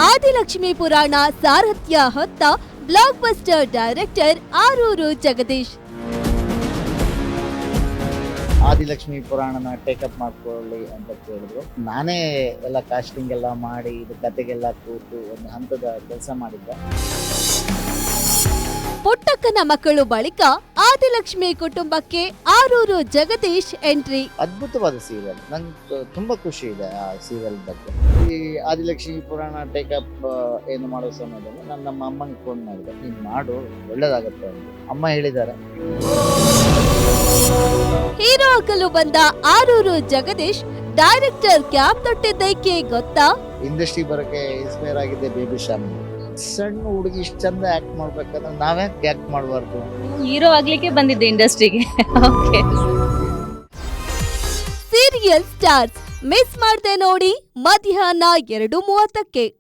ಆದಿಲಕ್ಷ್ಮಿ ಪುರಾಣ ಸಾರಥ್ಯ ಹೊತ್ತ block buster director Aroor Jagadish. Adilakshmi ಪುರಾಣನ take-up ಮಾಡ್ಕೊಳ್ಳಿ ಅಂತ ಕೇಳಿದ್ರು. ನಾನೇ ಎಲ್ಲ ಕಾಸ್ಟಿಂಗ್ ಎಲ್ಲ ಮಾಡಿ ಇದು ಕತೆಗೆಲ್ಲ ಕೂತು ಒಂದು ಹಂತದ ಕೆಲಸ ಮಾಡಿದ್ದೆ. ಪುಟ್ಟಕ್ಕನ ಮಕ್ಕಳು ಬಳಿಕ ಆದಿಲಕ್ಷ್ಮಿ ಕುಟುಂಬಕ್ಕೆ ಆರೂರು ಜಗದೀಶ್ ಎಂಟ್ರಿ. ಅದ್ಭುತವಾದ ಸೀರಿಯಲ್, ನಂಗೆ ತುಂಬಾ ಖುಷಿ ಇದೆ ಆ ಸೀರಿಯಲ್ ಬಗ್ಗೆ. ಈ ಆದಿಲಕ್ಷ್ಮಿ ಪುರಾಣ ಟೇಕಪ್ ಏನು ಮಾಡೋ ಸಮಯದಲ್ಲಿ ನಾನು ನಮ್ಮ ಅಮ್ಮಂಗೆ ಫೋನ್ ಮಾಡಿದೆ, ನೀನ್ ಮಾಡು ಒಳ್ಳೇದಾಗತ್ತೆ ಅಂತ ಅಮ್ಮ ಹೇಳಿದ್ದಾರೆ. ಹೀರೋ ಆಗಲು ಬಂದ ಆರೂರು ಜಗದೀಶ್ ಡೈರೆಕ್ಟರ್ ಕ್ಯಾಪ್ ತೊಟ್ಟಿದ್ದಕ್ಕೆ ಗೊತ್ತಾ? ಇಂಡಸ್ಟ್ರಿ ಬರೋಕೆ ಇನ್ಸ್ಪೈರ್ ಆಗಿದ್ದೆ ಬೇಬಿ ಶ್ಯಾಮ್. ಸಣ್ಣ ಹುಡುಗಿ ಇಷ್ಟು ಚಂದ ಆಕ್ಟ್ ಮಾಡ್ಬೇಕಂದ್ರೆ ನಾವೇ ಆಕ್ಟ್ ಮಾಡಬಾರ್ದು? ಹೀರೋ ಆಗ್ಲಿಕ್ಕೆ ಬಂದಿದ್ದೆ ಇಂಡಸ್ಟ್ರಿಗೆ. ಸೀರಿಯಲ್ ಸ್ಟಾರ್ಸ್ ಮಿಸ್ ಮಾಡ್ದೆ ನೋಡಿ ಮಧ್ಯಾಹ್ನ 2:30ಕ್ಕೆ.